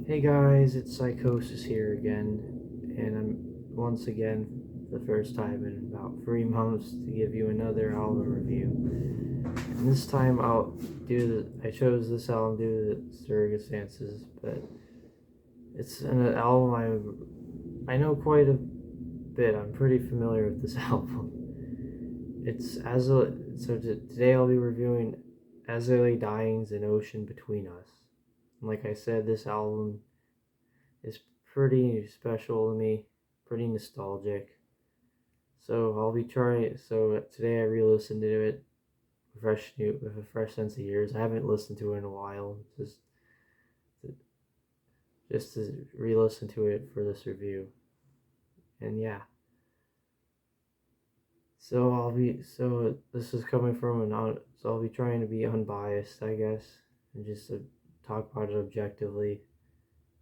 Hey guys, it's Psychosis here again, and I'm once again, for the first time in about 3 months, to give you another album review. And this time I chose this album due to the circumstances, but it's an album I know quite a bit. I'm pretty familiar with this album. Today I'll be reviewing As I Lay Dying's An Ocean Between Us. And like I said, this album is pretty special to me, pretty nostalgic. So today I re-listened to it, with a fresh sense of ears. I haven't listened to it in a while, to, just to re-listen to it for this review. And yeah, so this is coming from so I'll be trying to be unbiased, I guess, and just to talk about it objectively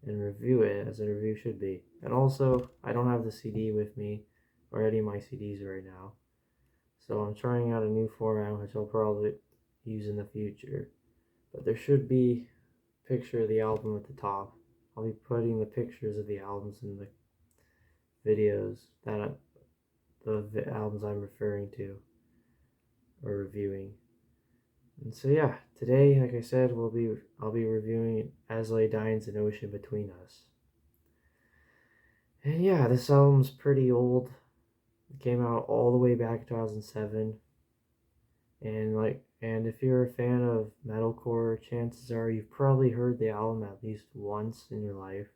and review it as a review should be. And also, I don't have the CD with me, or any of my CDs right now. So I'm trying out a new format, which I'll probably use in the future. But there should be a picture of the album at the top. I'll be putting the pictures of the albums in the videos the albums I'm referring to or reviewing. And so yeah, today, like I said, I'll be reviewing As Lay Dying's An Ocean Between Us. And yeah, this album's pretty old. It came out all the way back in 2007. And if you're a fan of metalcore, chances are you've probably heard the album at least once in your life.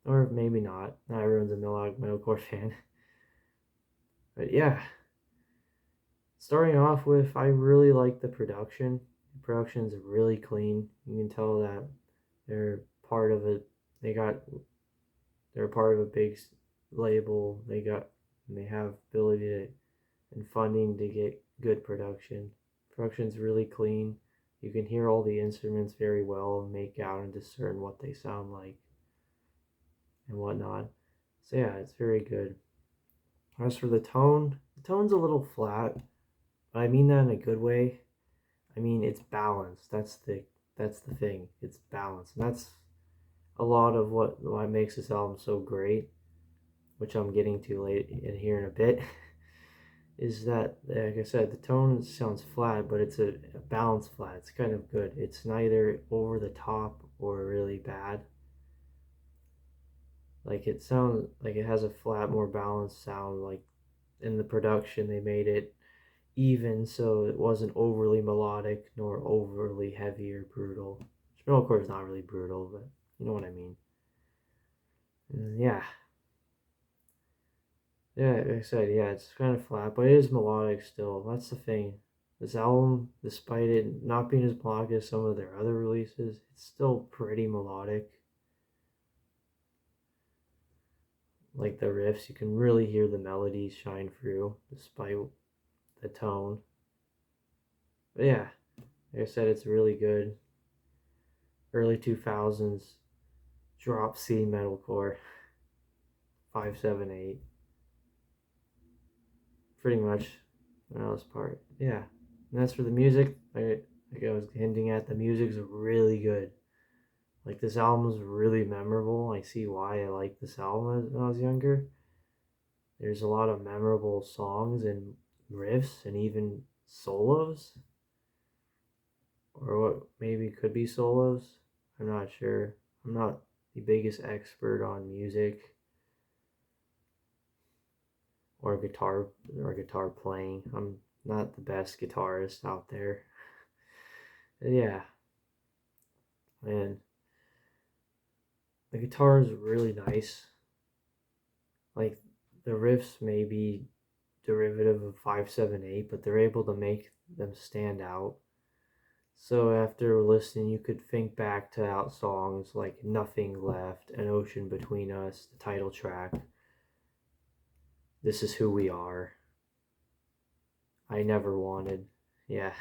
Or maybe not. Not everyone's a metalcore fan. But yeah, starting off with, I really like the production. The production's really clean. You can tell that they're part of it. They got they're part of a big label. They have ability and funding to get good production. Production's really clean. You can hear all the instruments very well and make out and discern what they sound like and whatnot. So yeah, it's very good. As for the tone's a little flat, but I mean that in a good way. I mean it's balanced. That's the thing. It's balanced. And that's a lot of what makes this album so great, which I'm getting to late in here in a bit. Is that, like I said, the tone sounds flat, but it's a balanced flat. It's kind of good. It's neither over the top or really bad. Like it sounds like it has a flat, more balanced sound. Like in the production, they made it even so it wasn't overly melodic nor overly heavy or brutal. Metalcore is not really brutal, but you know what I mean. And yeah, yeah, like I said, yeah, it's kind of flat, but it is melodic still. That's the thing. This album, despite it not being as melodic as some of their other releases, it's still pretty melodic. Like the riffs, you can really hear the melodies shine through despite the tone. But yeah, like I said, it's really good. Early 2000s drop C metalcore, 578. Pretty much the most part. Yeah. And as for the music, like I was hinting at, the music's really good. Like this album is really memorable. I see why I liked this album when I was younger. There's a lot of memorable songs and riffs and even solos, or what maybe could be solos. I'm not sure. I'm not the biggest expert on music or guitar playing. I'm not the best guitarist out there. Yeah, and the guitar is really nice. Like the riffs may be derivative of 578, but they're able to make them stand out. So after listening, you could think back to out songs like Nothing Left, An Ocean Between Us, the title track, This Is Who We Are, I Never Wanted. Yeah,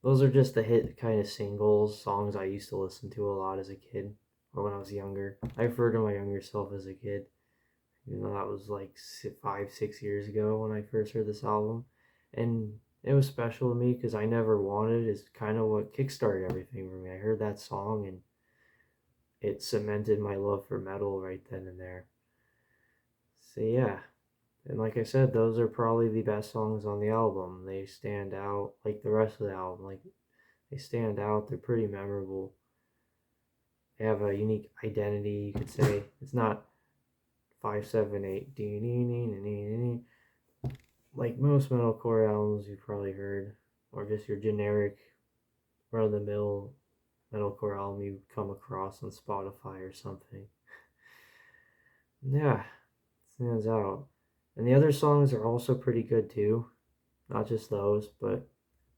those are just the hit kind of singles, songs I used to listen to a lot as a kid or when I was younger. I refer to my younger self as a kid. You know, that was like 5, 6 years ago when I first heard this album. And it was special to me because I Never Wanted is kind of what kickstarted everything for me. I heard that song and it cemented my love for metal right then and there. So yeah, and like I said, those are probably the best songs on the album. They stand out like the rest of the album. Like they stand out. They're pretty memorable. They have a unique identity, you could say. It's not 578 like most metalcore albums you've probably heard, or just your generic run of the mill metalcore album you come across on Spotify or something. Yeah, stands out. And the other songs are also pretty good too. Not just those, but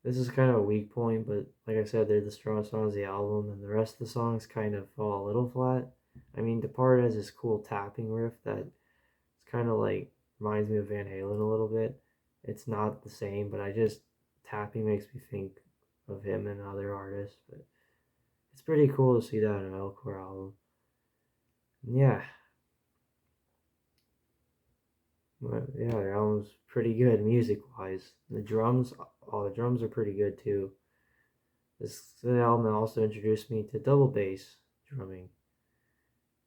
this is kind of a weak point, but like I said, they're the strongest songs of the album, and the rest of the songs kind of fall a little flat. I mean, Depart has this cool tapping riff that it's kind of like reminds me of Van Halen a little bit. It's not the same, but I just tapping makes me think of him and other artists. But it's pretty cool to see that in an metalcore album. Yeah, but yeah, the album's pretty good music wise. All the drums are pretty good too. This album also introduced me to double bass drumming,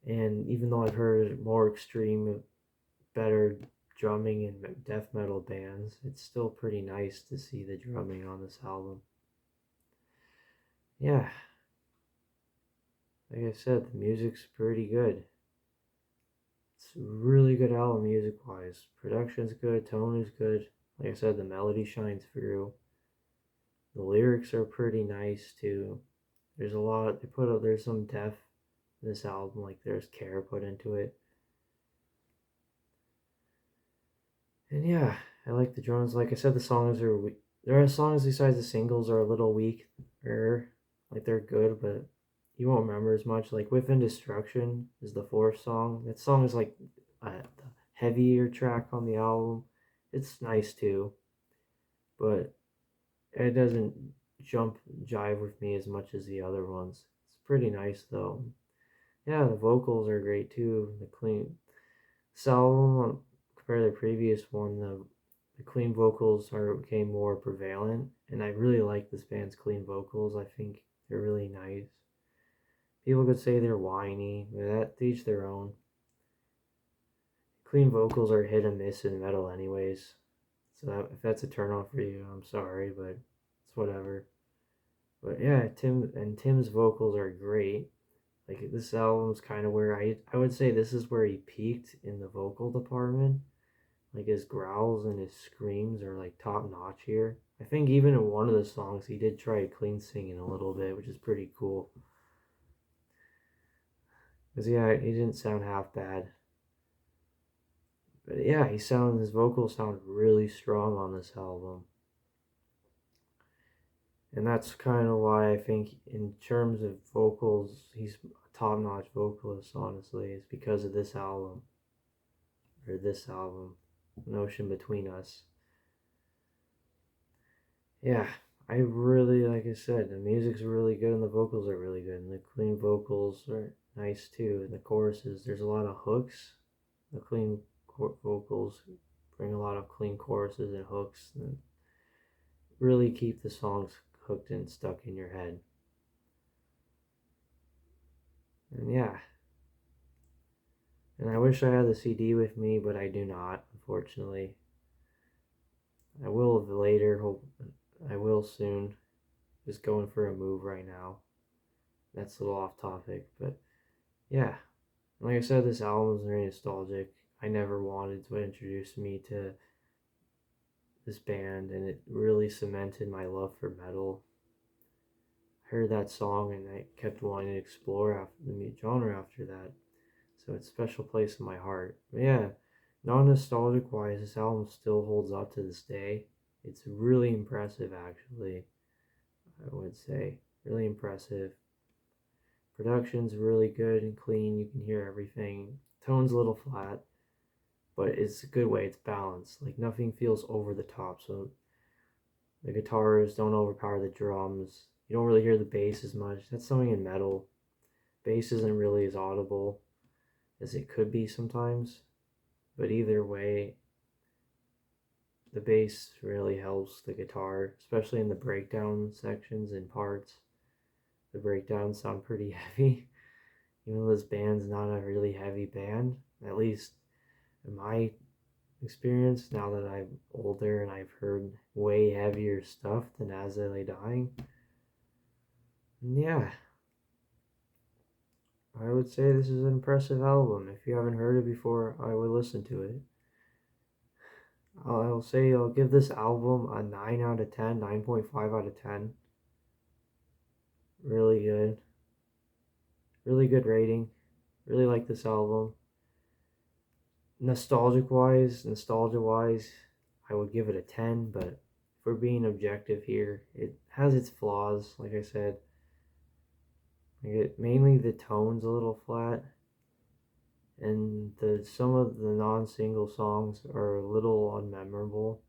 and even though I've heard more extreme, better drumming in death metal bands, it's still pretty nice to see the drumming on this album. Yeah, like I said, the music's pretty good. It's a really good album music wise. Production's good, tone is good. Like I said, the melody shines through. The lyrics are pretty nice too. There's a lot there's some depth in this album, like there's care put into it. And yeah, I like the drums. Like I said, the songs are there are songs besides the singles are a little weak, or like they're good, but you won't remember as much. Like Within Destruction is the fourth song. That song is like the heavier track on the album. It's nice too, but it doesn't jump jive with me as much as the other ones. It's pretty nice though. Yeah, the vocals are great too. The clean this album compared to the previous one, the clean vocals are became more prevalent, and I really like this band's clean vocals. I think they're really nice. People could say they're whiny, but that each their own. Clean vocals are hit and miss in metal, anyways. So if that's a turn off for you, I'm sorry, but it's whatever. But yeah, Tim's vocals are great. Like this album's kind of where I would say this is where he peaked in the vocal department. Like his growls and his screams are like top notch here. I think even in one of the songs he did try clean singing a little bit, which is pretty cool. Cause yeah, he didn't sound half bad. But yeah, his vocals sound really strong on this album. And that's kind of why I think in terms of vocals, he's a top notch vocalist, honestly, is because of this album. Or this album. An Ocean Between Us. Yeah, I really, like I said, the music's really good and the vocals are really good. And the clean vocals are nice too. And the choruses, there's a lot of hooks. The clean vocals bring a lot of clean choruses and hooks and really keep the songs hooked and stuck in your head. And yeah, and I wish I had the CD with me, but I do not, unfortunately. I will later, hope I will soon. Just going for a move right now. That's a little off topic, but yeah. Like I said, this album is very nostalgic. I never wanted to introduce me to this band, and it really cemented my love for metal. I heard that song, and I kept wanting to explore after the genre after that. So it's a special place in my heart. But yeah, non-nostalgic wise, this album still holds up to this day. It's really impressive, actually. I would say really impressive. Production's really good and clean. You can hear everything. Tone's a little flat, but it's a good way. It's balanced. Like nothing feels over the top. So the guitars don't overpower the drums. You don't really hear the bass as much. That's something in metal. Bass isn't really as audible as it could be sometimes. But either way, the bass really helps the guitar, especially in the breakdown sections and parts. The breakdowns sound pretty heavy. even though this band's not a really heavy band, at least in my experience, now that I'm older and I've heard way heavier stuff than As I Lay Dying. And yeah, I would say this is an impressive album. If you haven't heard it before, I would listen to it. I'll say I'll give this album a 9 out of 10, 9.5 out of 10. Really good. Really good rating. Really like this album. Nostalgia wise, I would give it a 10, but if we're being objective here, it has its flaws, like I said. Mainly the tone's a little flat, and some of the non-single songs are a little unmemorable.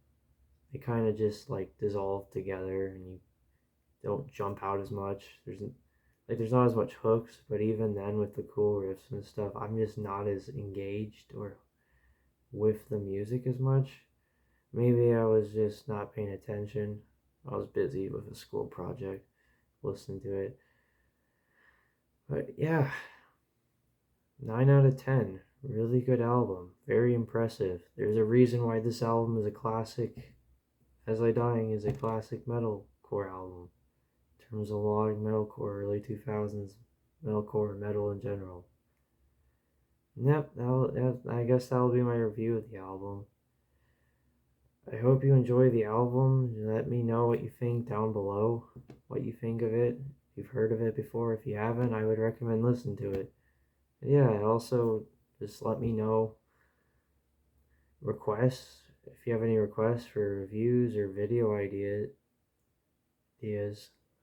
They kind of just like dissolve together, and you don't jump out as much. There's not as much hooks, but even then, with the cool riffs and stuff, I'm just not as engaged or with the music as much. Maybe I was just not paying attention. I was busy with a school project, listening to it. But yeah, 9 out of 10. Really good album. Very impressive. There's a reason why this album is a classic. As I Dying is a classic metalcore album. In terms of melodic metalcore, early 2000s metalcore, metal in general. Yep, I guess that'll be my review of the album. I hope you enjoy the album. Let me know what you think down below. What you think of it. If you've heard of it before. If you haven't, I would recommend listening to it. Yeah, also just let me know requests. If you have any requests for reviews or video ideas,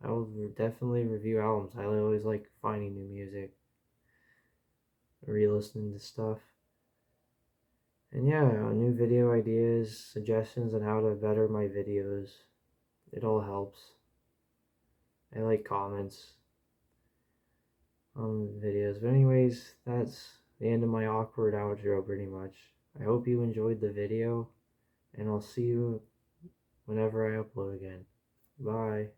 I will definitely review albums. I always like finding new music, re-listening to stuff. And yeah, new video ideas, suggestions on how to better my videos. It all helps. I like comments on videos. But anyways, that's the end of my awkward outro pretty much. I hope you enjoyed the video, and I'll see you whenever I upload again. Bye.